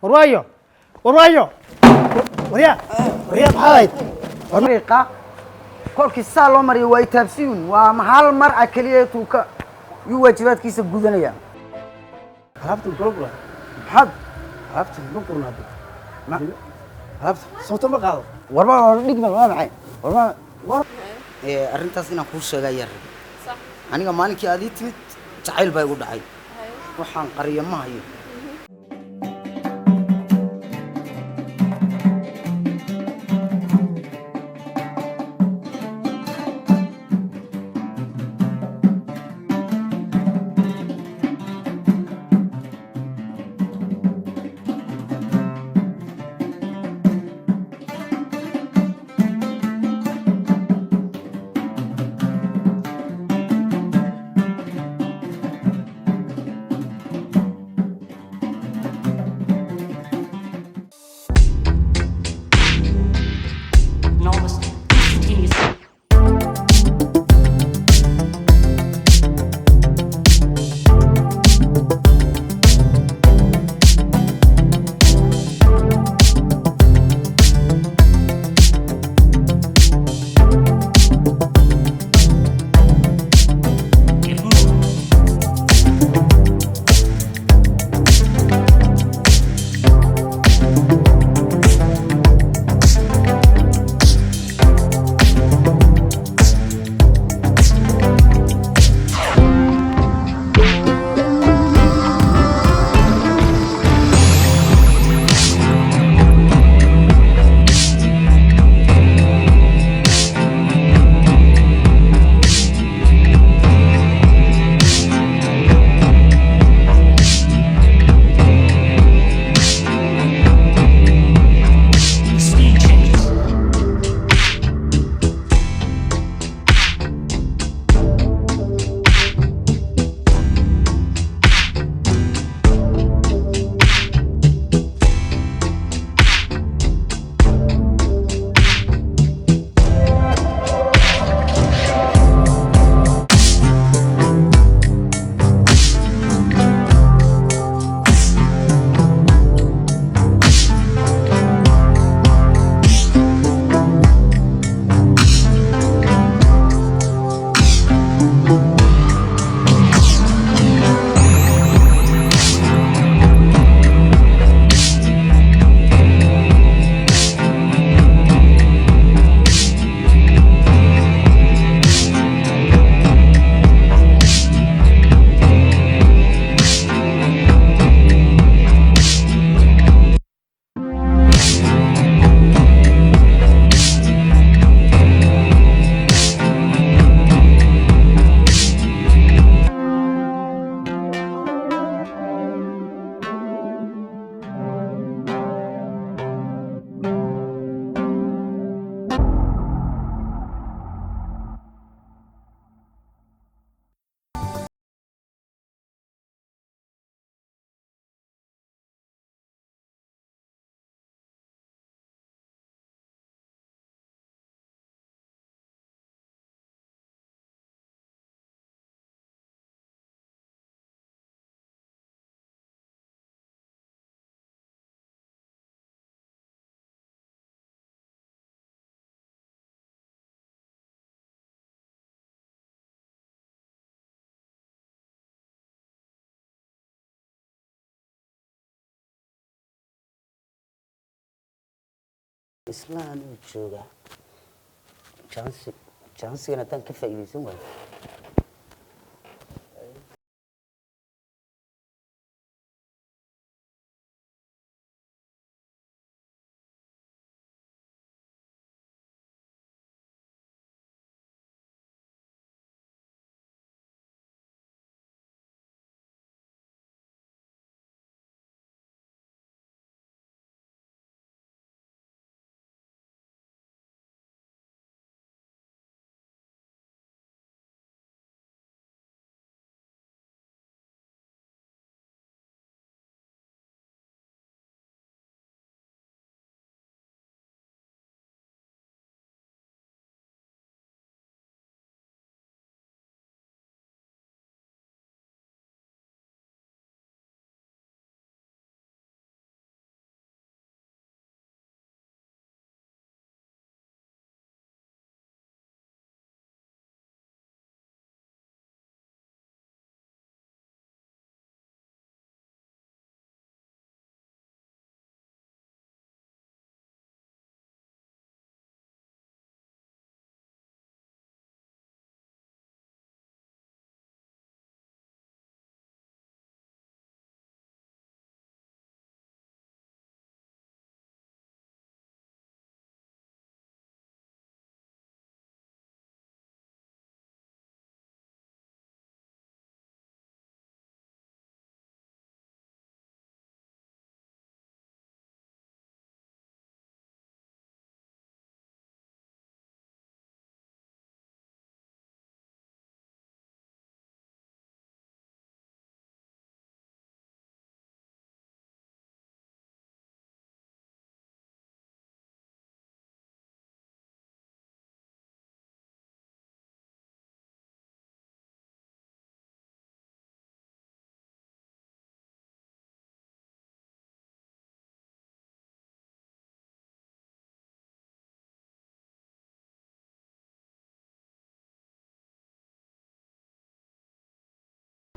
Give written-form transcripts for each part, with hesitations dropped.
warwaayo warwaayo waryaa maxaad طريقة كل كيسة لو مري ويتابسيون ومحل مرة كلية توك يواجبات كيسة جودنيا alaabta gurgura محد alaabta gurgurna ما alaabta sawta ma qaado ورما نجم ما معي ورما arrintaas inaan kuu sheega ayaa rabay aniga maalinkii aad ii timid jacayl baa igu dhacay waxaan qariyo ma hayo Enormous instantaneous. Get moving. Speed changes. islaan uu jooga jansigana tan ka faa'iideysan waayo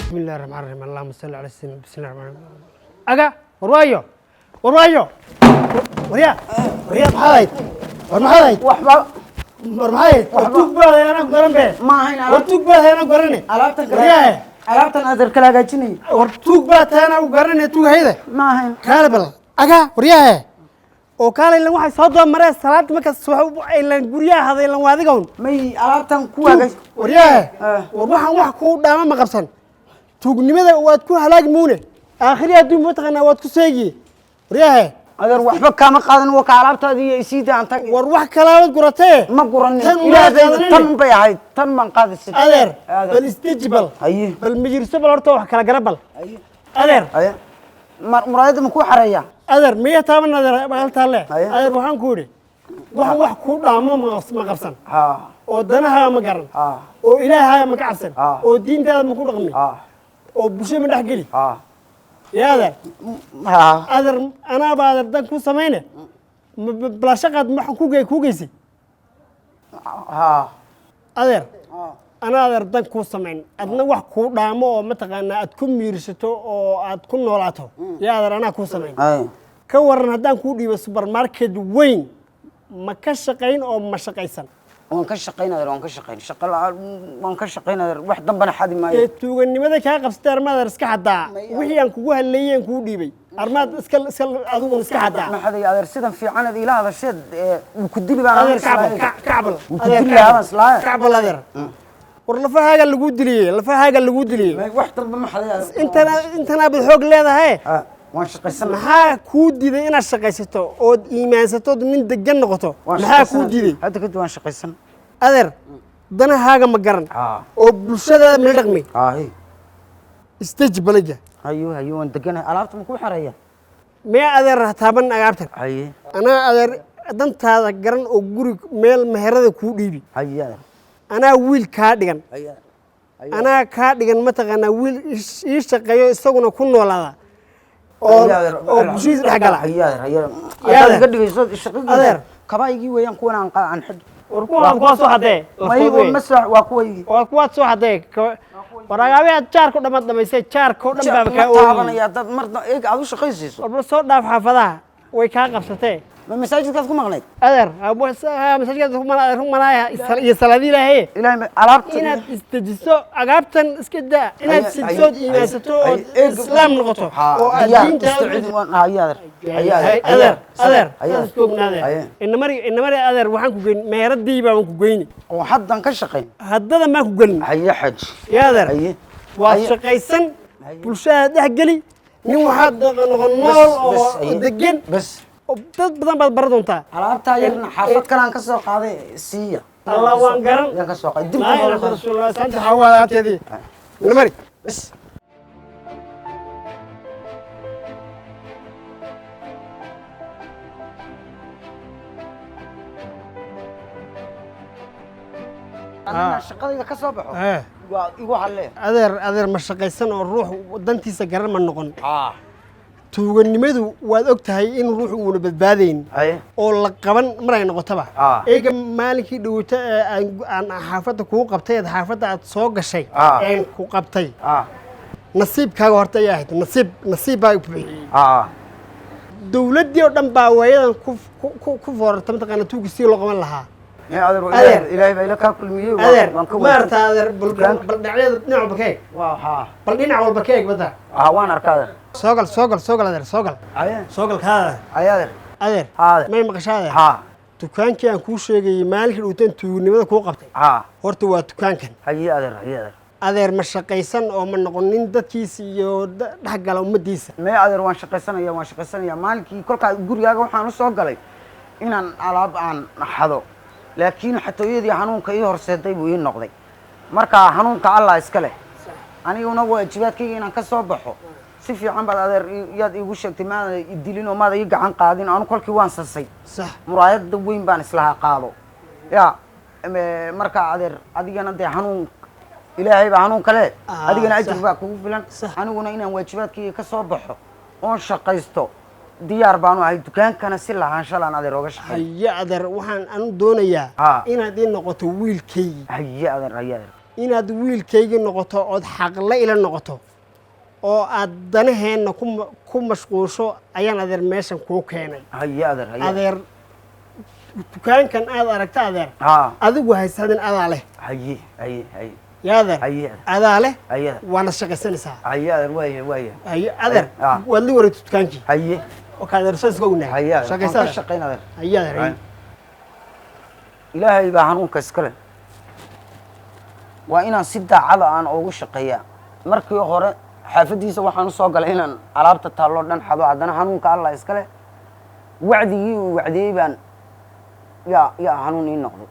بسم الله الرحمن الرحيم اللهم صل على سيدنا بسم الله الرحمن الرحيم أجا وروايو وروايو وريا وريا بحايد ورمحايد waxba ورمحايد ورتوك بقى أنا قرن به ma ahayn ورتوك بقى أنا قرني alaabtan adeer kala hagaajinay ورتوك بقى أنا قرني توك هيدا ma ahayn كالبل أجا وريا oo kaale ilan waxay soo doomareen salaad marka soo ilan guriyaha haday ilan waadigoon may alaabtan ku hagaaj wariyah war waxaan wax ku dhaama ma qabsan tuugnimada waad ku halaagi muune aakhiri adduun ma taqaanaa waad ku seegi wariyah adeer waxba kama qaadan waa ka alaabtaadii iyo isiida aan tag war wax kalaawad guratee ma guranin Tan ilaahay tan bay ahayd tan man qaadisay adeer bal istijbal haye bal majirso bal horta wax kala garabal adeer haye muraayada ma ku xareeya adeer miya taaban adeer bal taale Aye. adeer waxaan ku yiri wax ku dhaamo ma qabsan ha oo danaha ma garan ha oo ilaahay ma ka cabsan Ah. oo diintaada ma ku dhaqmi ha oo bulshada ma dhex geli ha yaa adeer ha adeer anaa baa adeer dan ku samayne bala shaqaad maxaan ku geysay ha adeer anaa adeer dan kuu samayn adna wax kuu dhaamo oo mataqaanaa aad ku miirsato oo aad ku noolaato yaa adeer anaa kuu samayn haye ka waran haddaan kuu dhiibo supermarket weyn ma ka shaqayn oo ma shaqaysan waan ka shaqaynayaa waan ka shaqayn shaqo waan ka shaqaynayaa wax dambana xadi maayo ee tuuganimada kaa qabsatay armaad adeer iska xadaa wixii aan kugu hadleeyey aan kuu dhiibay armaad iska adigu iska xadaa ma xaday adeer sidan fiican aad ila hadasheed ku dili baan adeer kacbal ku dili baan islaa kacbal adeer war lafahaaga lagu diliyey wax dambe ma xaday intana bad xoog leedahay waan shaqaysan maxaa kuu diiday inaad shaqaysato ood iimaansato ood nin degan noqoto maxaa kuu diiday hadda kadib waan shaqaysan adeer danahaaga ma garan oo bulshadaada mala dhaqmi haye stage balaja hayo waan deganahay alaabta ma ku xareeya miyaa adeer taaban agaabtan haye anaa adeer dantaada garan oo guri meel meherada kuu dhiibi haye anaa wiil kaa dhigan haye anaa kaa dhigan mataqaanaa wiil ii shaqeeyo isaguna ku noolaada oo bulshadiisa dhex gala haye ga dhigayso shaqadii adeer kabaygii weeyaan kuwan aan xid war kuwaa soo hadee waa kuwaygii waa kuwaad soo hadee war agaabe aad jaarka o dhammaad dhamaysay jaarka o dhan baaba kaa taabanaya dad mar eeg aad u shaqaysiiso warba soo dhaaf xaafadaha way kaa qabsatee ma masaajidkaad ku maqnayd adeer masaajidkaad rug manaaya iyo salaadii ilaahay ilaahay alaabta inaad isdejiso agaabtan iska daa inaad sidsood iimaansato oo islaam noqoto oo aad diintainamari adeer waxaan ku geyn meeradii baan ku geyni oo haddan ka shaqayn haddada maan ku gelin haye xaj yaa adeer waad shaqaysan bulshada dhex geli nin waxaad noqon nool oo degan bas dad badan baad baran doontaa alaabtaa yarna xaafad kalaan ka soo qaaday siiya allah waan garan yaan ka soo qaaday dib laa ilaaha illa rasuulullah saanta xawaa aabteedii namari bas anina shaqadayda ka soo baxo waa igu halle adeer ma shaqaysan oo ruux dantiisa garan ma noqon tuuganimadu waad og tahay in ruux uuna badbaadayn oo la qaban maray noqotaba eega maalinkii dhawata aan xaafadda kugu qabtay eed xaafadda aad soo gashay een ku qabtay nasiibkaaga horta ayaa ahayd nasiib baa bixiyey dawladdii oo dhan baa waayadan ku foorarta mataqaana tuugi si loo qaban lahaa adeer ilaahay baa ila kaa kulmiyey adeer maarta adeer bal dhinacyada dhinac walba ka eeg bal dhinac walba ka eeg badda waan arkaa adeer soogal adeer soogal kaada adeer may maqashaa adeer dukaankii aan kuu sheegayay maalinkii dhowtaan tuugnimada kuu qabtay horta waa dukaankan adeer ma shaqaysan oo ma noqon nin dadkiisa iyo dhex gala ummadiisa mee adeer waan shaqaysanaya maalinkii kolkaa gurigaaga waxaan u soo galay inaan alaab aan xado laakiin xatooyadii xanuunka ii horseeday buu ii noqday marka xanuunka allah iska leh aniguna waajibaadkayga inaan ka soo baxo si fiican baad adeer yaad iigu sheegtay maada idilin oo maada ii gacan qaadin anu kolkii waan sasay muraayada weyn baan islahaa qaado ya marka adeer adigana dee xanuun ilaahay baa xanuun kale adigana ajir baa kugu filan aniguna inaan waajibaadkayga ka soo baxo oon shaqaysto diyaar baanu ahay dukaankana si lahaanshalaan adeer ooga shaqeey haye adeer waxaan anu doonayaa inaad ii noqoto wiilkaygii haye adeer inaad wiilkaygii noqoto ood xaqla ila noqoto oo aad danaheenna ku mashquusho ayaan adeer meeshan kuu keenay haye adeer haye adeer dukaankan aad aragta adeer adigu haysadin adaa leh haye haye haye yaa adeer haye adaa leh haye waana shaqaysanaysaa haye adeer waaye haye adeer waad li wareegto dukaankii haye oo ka adeer saas ugu nahay haye adeer shaqaysaa shaqayn adeer haye adeer haye ilaahay baa hanuunka iskale waa inaan si daacada aan ugu shaqeeyaa markii hore xaafadiisa waxaan u soo galay inaan alaabta taalloo dhan xado haddana hanuunka allah iskale wacdigii uu wacdiyey baan yaa hanuun ii noqday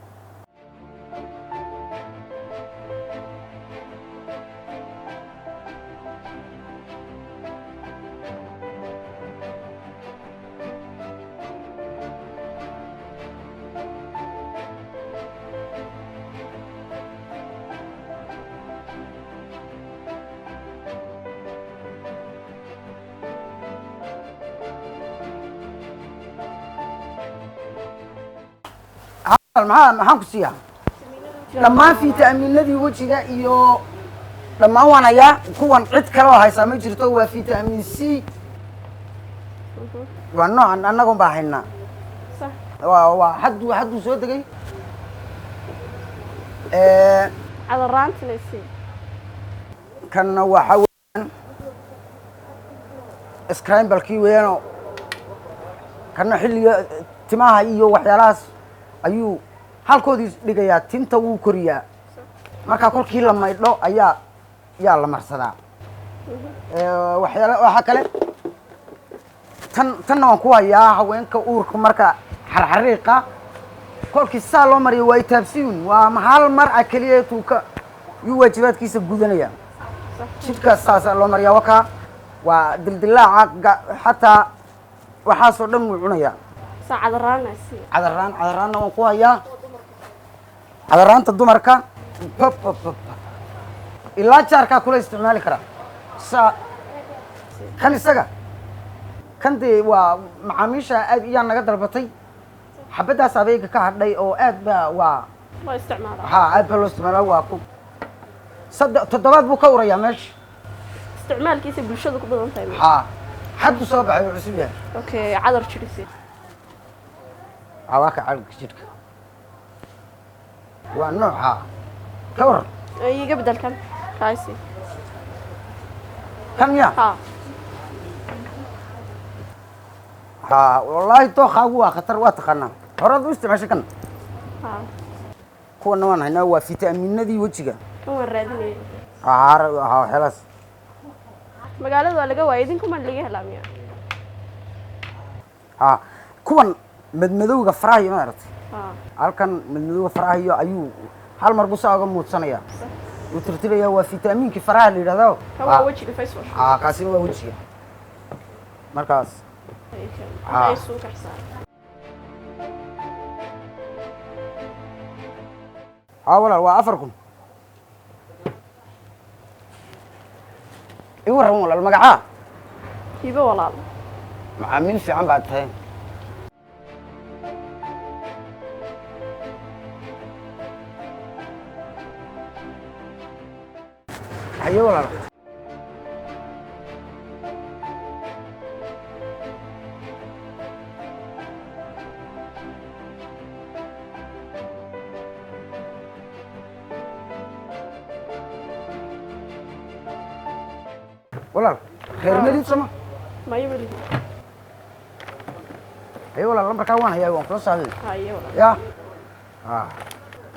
maxaan ku siiyaa dhammaan fitamiinadii wejiga iyo dhammaan waan hayaa kuwan cid kale oo haysaa ma jirto waa vitamin C waa noocan annagun baa haynaa waa hadduu soo degay kanna waxa weeyaan scramblekii weeyaanoo kanna xilliga timaha iyo waxyaalahaas ayuu halkoodii dhigayaa tinta wuu koriyaa markaa kolkii la maydho yaa la marsadaa waxaa kale tanna waan ku hayaa haweenka uurka marka xarxariiqa kolkii saa loo mariyo waa itaabsiyun waa hal mar a keliya tuuka yuu waajibaadkiisa gudanaya jidhkaas saasaa loo mariyaa wakaa waa dildilaaca xataa waxaasoo dhan wuu cunayaa cadaraanna waan ku hayaa cadaraanta dumarka ilaa jaarkaa kula isticmaali karaa kan isaga kan dee waa macaamiisha aad iyaa naga dalbatay xabaddaas abeega ka hadhay oo aad baa aad baa loo isticmaala waa toddobaad buu ka urayaa meesha isticmaalkiisa bulshada ku badan tahay hadduu soo baxay oo cusub yahay cadar jirisi waa ka cadalka jidhka waa nooca ka waran iga bedelkan kaasi kan ya wallaahi dookaagu waa khatar waa taqaanaa horaad u isticmaashay kan kuwana waan haynaa waa fitamiinadii wejiga kan waan raadinaya waxyaalaas magaalada waa laga waayay idinkumaan laga helaa miya kuwan madmadowga farahayo ma aragtay halkan madmadowga farahayo ayuu hal mar busaa uga muudsanayaa wuu tirtirayaa waa fitamiinkii faraha la yidhahdo waa wejiga face wash kaasina waa wejiga markaas walaal waa 4,000 i warran walaal magacaa hibo walaal macaamiil fiican baad tahay haye walaal walaal reer melid sama mayo weli haye walaal lambarkaa waan hayaa waan kula saaday haye walaal ya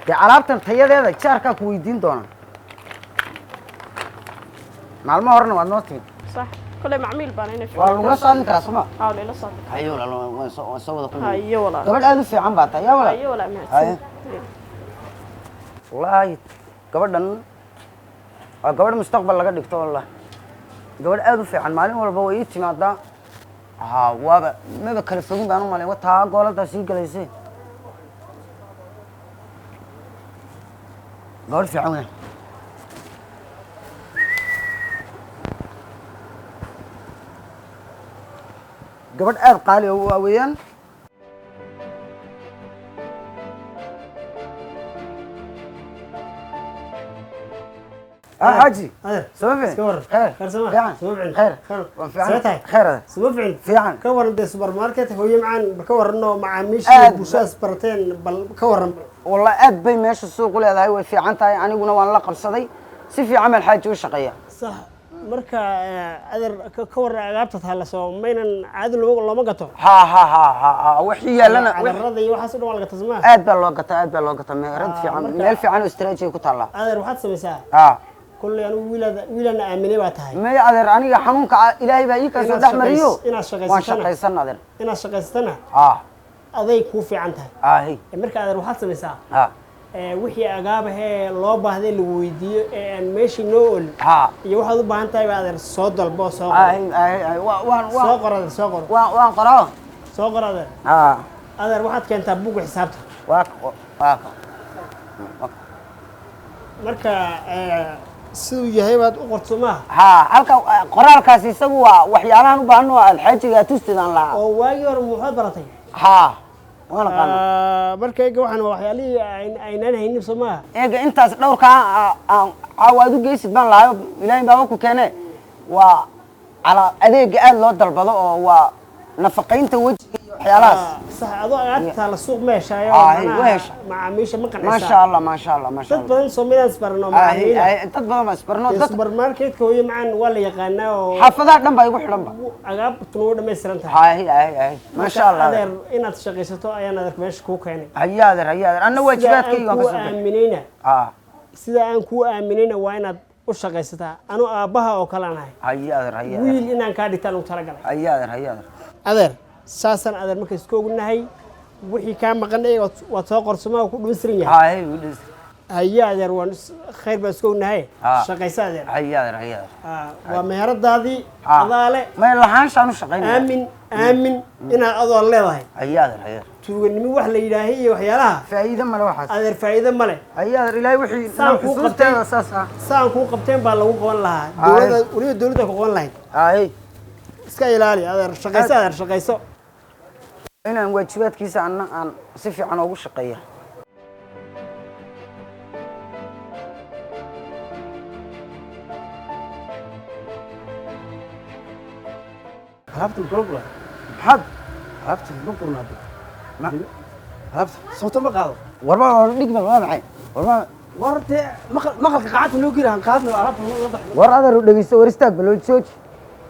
dee alaabtan tayadeeda jaarkaa ku weydiin doonaa maalmo horena waad noo timid صح كل معميل بان هنا waa lagula saarin karaa soma حاول لا صادق haye walaal waan soo wada kulmay هاي ولا gabadh aad u fiican baa tahay ya walaal هاي ولا haye مهتم wallaahi gabadhan waa gabadh mustaqbal laga dhigto wallahi gabadh aad u fiican maalin walba way ii timaadaa waaba maba kala fogin baan u malayn wataa gooladaa sii galaysay gabadh fiican weyn gabadh aad qaali oo waa weeyaan حاجي هذا سوفين كور خير خير سماه فيعن سماه خير سمعتها خير هذا سماه فيعن كور دي سوبر ماركت هو يمعن بكور انه مع ميش بوشاس برتين بل كور والله aad bay meesha suuq u leedahay way fiican tahay aniguna waan la qabsaday si fiican meel xaaji u shaqeeya صح marka adar ka war agaabta taala soo maynan caadi looma gato ha wixii yaalana adarada iyo waxaas u dhaw laga tasmaa aad baa loo gataa meerad fiican meel fiican oo istiraatiiji ku taala adar waxaad samaysaa kulli anu wiilana aaminay baa tahay may adeer aniga xanuunka ilaahay baa ii ka soo dhaxmariyo waan shaqaysan adeer inaad shaqaystana aday ku fiican tahay marka adar waxaad samaysaa wixii agaabahee loo baahday lagu weydiiyo ee aan meeshii noo ol iyo waxaad u baahan tahay baa adeer soo dalbo soo qor adeer adeer waxaad keentaa buga xisaabta marka siduu yahay baad u qorto maaha halka qoraalkaas isagu waa waxyaalahan u baahan oo alxaajiga tustidan lahaa oo waagii hore muxaad baratay marka eega waxaan waxyaalihii aynaan haynin soo maaha eega intaas dhowrkaa caawaad u geysid baan lahayo ilaahay baa ku keene waa calaa adeega aad loo dalbado oo waa nafaqaynta wejiga iyo waxyaalahaas sax adoo agaagtaa la suuq meeshaayo macaamiisha ma qancisa maasha allah dad badan Soomaaliyeed barno dad badan baa isbarno dad supermarketka hooyo macaan waa la yaqaanaa oo xaafadaha dhan baa igu xidhan ba agaab tunoo dhameystiran tahay maasha allah adeer inaad shaqaysato ayaan adeer meesha ku keenay hayaader anna waajibaadkayga waan ka soo aaminayna sida aan ku aaminayna waa inaad u shaqaysataa anu aabaha oo kala nahay hayaader wiil inaan ka dhigtaan u tala galay hayaader adeer saasan adeer markay isku ognahay wixii ka maqan ee waad soo qorsomaa ku dhuusirin yahay هيا أدر خير بس كون هاي شقيسة أدر هيا ومهردادي عضالة ما يلحنش عنو شقين آمن إن أضل الله هيا تقول إني وحلا إلهية وحيالها فائدة ملا واحد أدر فائدة ملا هيا إلهي وحي سان أساسا سان كو قبتين بالله قوان لها دولة وليه دولة قوان لها هاي إسكاي لالي أدر شقيسة أنا واجبات كيسة عن سفي عن أبو شقية هربت البروجرام حد هربت البروجرام هربت صوت ما قاعد ورما نجم ما معي ورما ورت مخل قعدت لو كده قعدنا عرفت واضح ور هذا دغيس ورستاق بلو تشوج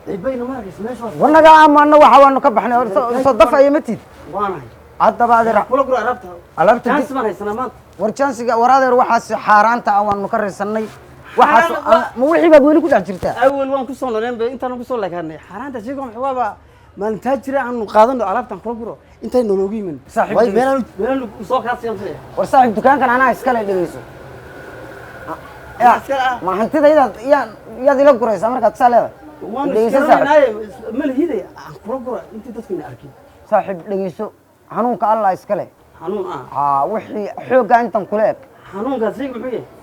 يبين ما اسمش ورنا قام انا waxa waanu ka baxnay صدف ay matid waana hadda baadira borogram arabta chance ma haysana maanta war chance-ga waraadeer waxaas xaaraanta ah waanu ka reesanay waxaas ma wixii baad weli ku dhex jirtaa awal waan ku soo nooleenba intaan ku soo laakanay xaaraanta sheego maxwaaba maalinta jira aanu qaadano alaabtan kula guro intay nologu yimin way meelan soo kaasiyaan war saaxiib dukaankan anaa iska leh dhigayso ma hantidayda yaad ila guraysaa markaad saa leedahay malhida aan kula guro intii dadkina arkin saaxiib dhigayso xanuunka allah iska leh xanuun wixii xoogga intan kula eg xanuunkaas sheeg muxuu yahay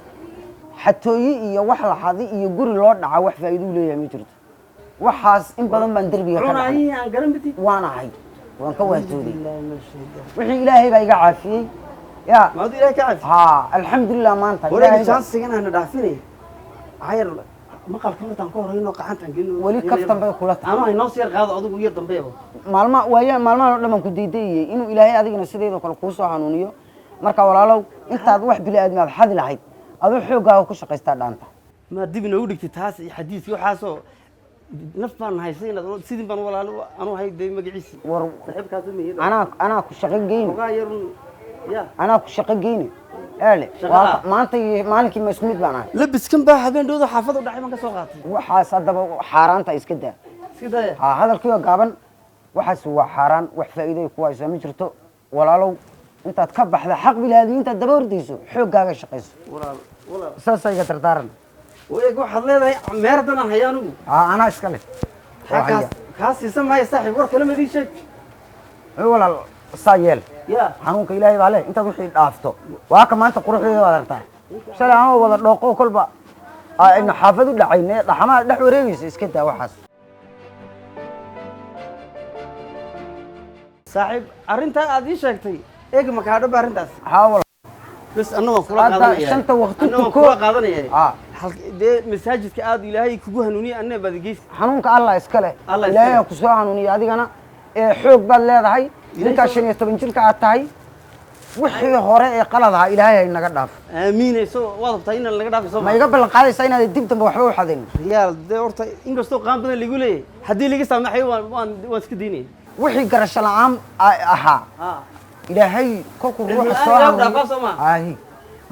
xatooyi iyo wax la xadi iyo guri loo dhaca wax faa'iido u leeyahay ma jirto waxaas in badan baan darbiga ka dhacay aan garan bidi waan ahay waan ka waatooday wixii ilaahay baa iga caafiyey ya maadu ilaahay ka caafi alxamdulillah maanta ilaahay chance-gan aan dhaafinay ayar ma qabto martaan ka horeyno qaxantan gelino wali kaftan bay kula tahay ama inoo sii qaado adigu iyo dambeeba maalmaha dhamaan ku diidayay inuu ilaahay adigana sideedoo kale kuu soo hanuuniyo marka walaalow intaad wax bili aadmaad xadi lahayd adoo xoogaaga ku shaqaystaa dhaanta ma dib inoogu dhigtay taas iyo xadiiskii waxaasoo naf baan haysay inaad sidin baan walaalo anuu hayday magaciisi war saaxiibkaas u miyay anaa ku shaqo geyni ogaa yarun ya anaa ku shaqo geyni eele maanta iyo maalinkii masmid baan ahay labiskan baa habeendhooda xaafad u dhacay baan ka soo qaatay waxaas haddaba xaaraanta iska daa hadalkii oo gaaban waxaas waa xaaraan wax faa'iido ay ku haysaa ma jirto walaalow intaad ka baxda xaq bilaadi intaad daba ordayso xooggaaga shaqayso saasay iga dardaaran waxaad leedahay meeradan aan hayaa anigu anaa iska leh kaa siisan maayo saaxiib war kale madii sheeg walaal saa yeel xanuunka ilaahay baa leh intaad wixii dhaafto waa ka maanta quruxdeeda waad aragtaa shalay anoo wada dhooqo kolba aynu xaafad u dhacayne dhaxamaha dhex wareegaysa iska daa waxaas saaxiib arrintaa aad ii sheegtay eega ma kaa dhaba arrintaas haa walaal بس أنا ما كلا قادني شنطة وقت أنا ما كلا قادني dee masaajidka aad ilaahay kugu hanuuniye anna baad geys xanuunka allah iska leh Allah ilaahay ku soo hanuuniye adigana xoog baad leedahay ninka 15 jirka aad tahay wixii hore ee qalad ahaa ilaahay naga dhaaf aamiin soo waad qabtaa in laga dhaafo ma iga ballan qaadaysaa inaad dib dambe waxba u xadin riyaal dee horta inkastoo qaan badan lagu leeyahay haddii laga saamaxay waan iska diinay wixii garasho la'aan ahaa ilaahay kolku ruuxa soo hanuuniye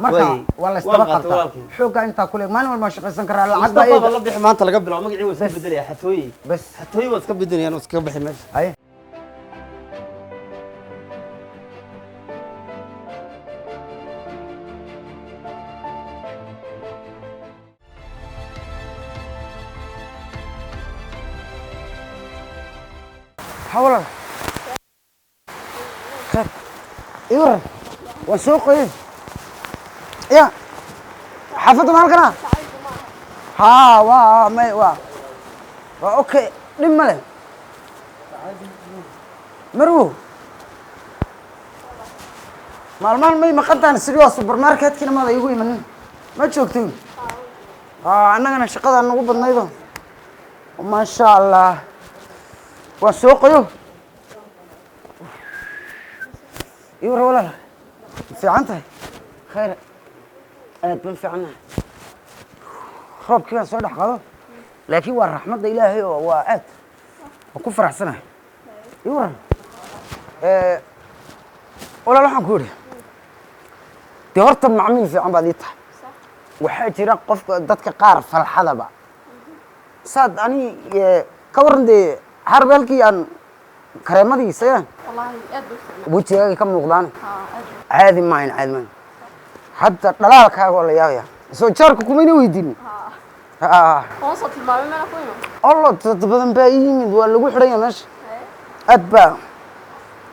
marka waa la istaba qabtaa xooga inta kule maalin walba shaqaysan karaa lacag baa la bixi maanta laga bilaabo magacii waa iska bedelaya xatooyi bas xatooyi waa iska bedelayaan oo iska bixi meesha ay حاول خير ايوه وسوق ايه يا حافظوا معنا ها وا ما وا اوكي دمله مرو maalmaan may maqantaan sidoo supermarket-kina ma igu iman ma joogtiin annagana shaqada nagu badnaydo ma sha Allah waa suuqyo iyo walaal fiican tahay khayr aad baan fiicnaa roobkii soo dhaxqado laakiin waa raxmadda ilaahay oo waa aad ku faraxsanahay iyo walaal waxaan ku yiri horta macmiil fiican baad ii tahay waxaa jira qofka dadka qaar falxadaba saad ani ka warandee harbeelkii aan kareemadiisa wallahi aad buu wajigaaga ka muuqdaan caadi maahan caadi maahan hadda dhalaalkaaga oo la yaabaya soo jaarka kumayna weydiin hoos tilmaamay mana ku iman allah dad badan baa ii yimid waa lagu xidhanya meesha aad baa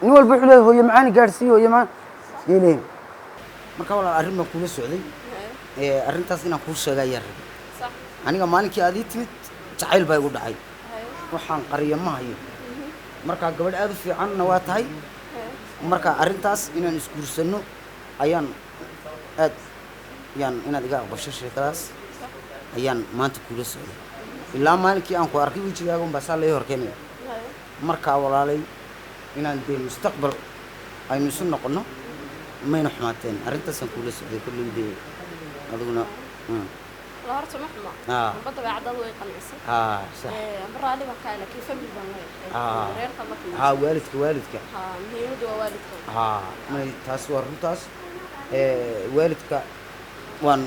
nin walba wuxuu leeyahay hooyo macaani gaadhsiiyo hooyo macaan yeeleen marka walaal arrin baan kula socday arrintaas inaan kuu sheega ayaa rabay aniga maalinkii aad ii timid jacayl baa igu dhacay waxaan qariyo ma hayo marka gabadh aad u fiicanna waa tahay marka arrintaas inaan isguursano ayaan aad inaad iga aqbasho sheekadaas ayaan maanta kula socday ilaa maalinkii aan ku arkay wejigaaga unbaa saa la ii horkeenaya marka walaalay inaan dee mustaqbal aynu isu noqono mayna xumaateen arrintaasaan kula socday kulley dee adiguna la horta ma xumo badda bay cadad way qanacsan sax baraali baa kaala kii family baan leeyahay reerka ma xumo waalidka muhiimadu waa waalidka may taas waa runtaas waalidka waan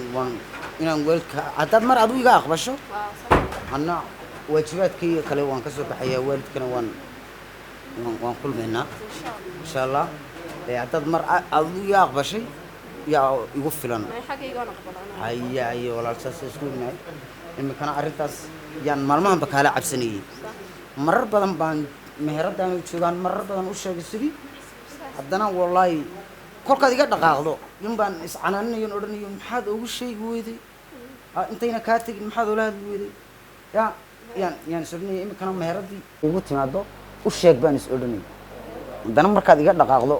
inaan waalidka haddaad mar adigu iga aqbasho anna waajibaadkayga kale waan ka soo baxayaa waalidkana waan kulmaynaa insha allah haddaad mar adigu iga aqbashay yaa igu filan haye walaal saas isku ognahay iminkana arrintaas yaan maalmahanba kaala cabsanayey marar badan baan meheradaan joogaan marar badan u sheegay sidii haddana wallaahi kolkaad iga dhaqaaqdo in baan iscanaaninayo odhanayo maxaad ugu sheegi weyday intayna kaa tegin maxaad ula hadli weyday yaan is odhanaya iminkana meheradii igu timaado u sheeg baan is odhanaya haddana markaad iga dhaqaaqdo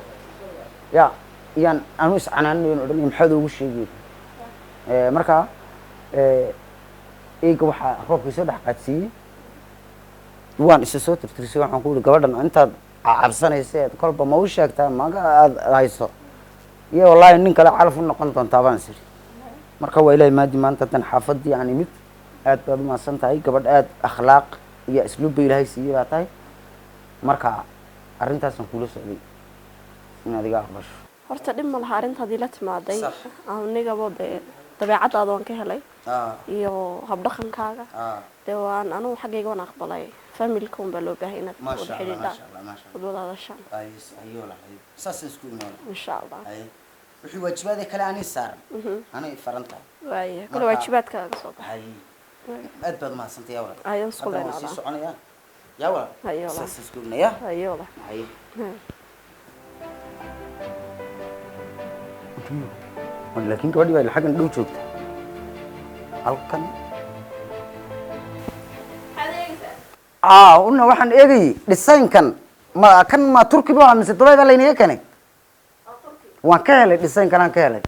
yaan anu iscanaaninayo odhanaya maxaad ugu sheegi weyday markaa eyga waxaa roobkii soo dhex qaadsiiyey waan isa soo tirtirisay waxaan ku yidhi gabadhan intaad cabsanayseed kolba ma u sheegtaa maga aad hayso iyo wallaahi nin kale calaf u noqon doontaa baan is idhi marka waa ilaahay maadi maanta hadan xaafadii aan imid aad baad umahadsan tahay gabadh aad akhlaaq iyo asluubba ilaahay siiyey baa tahay marka arrintaasaan kula socday inaad iga aqbasho horta dhib ma laha arrintaadii la timaaday anigaba dee dabeecadaada waan ka helay iyo habdhaqankaaga dee waan anugu xaggayga waan aqbalay familka un baa loo baahay inaad wada xidhiidhaan wad wada hadashaan saasaan isku imaana insha allah wixii waajibaada kale anay saaran anay faran tahay waaya kale waajibaadkaaga soo baxay aad baad umahadsantahay yaa walaal ayaan isku leenahay sii soconaya yaa walaal saasaan isku ignaya ayola laakiin gabadhii baa xaggan dhow joogta halkan una waxaan eegayay dhisaynkan kan ma turki ba mise Dubai baa laynaga keenay waan ka helay dhisaynkan aan ka helay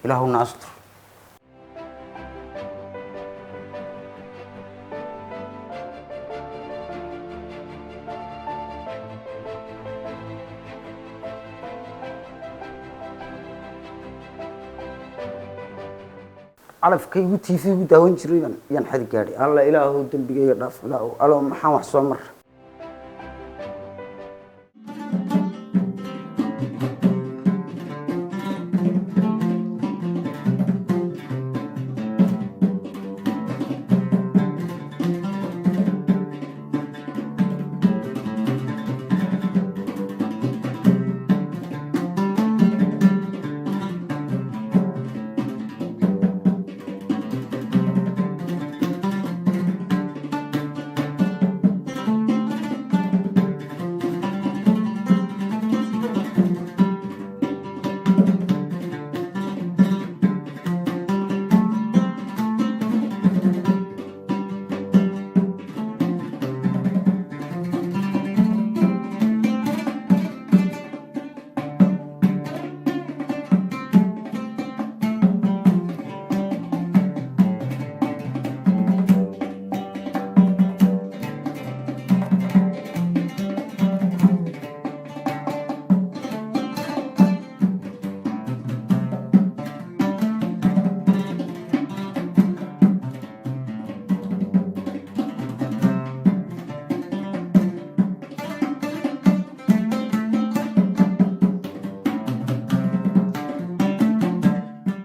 ilaahuna astur calafkaygu TV gu daawan jiray yaan xad gaadhay alla ilaahu dambigayga dhaaf ilaahu alo maxaan wax soo mar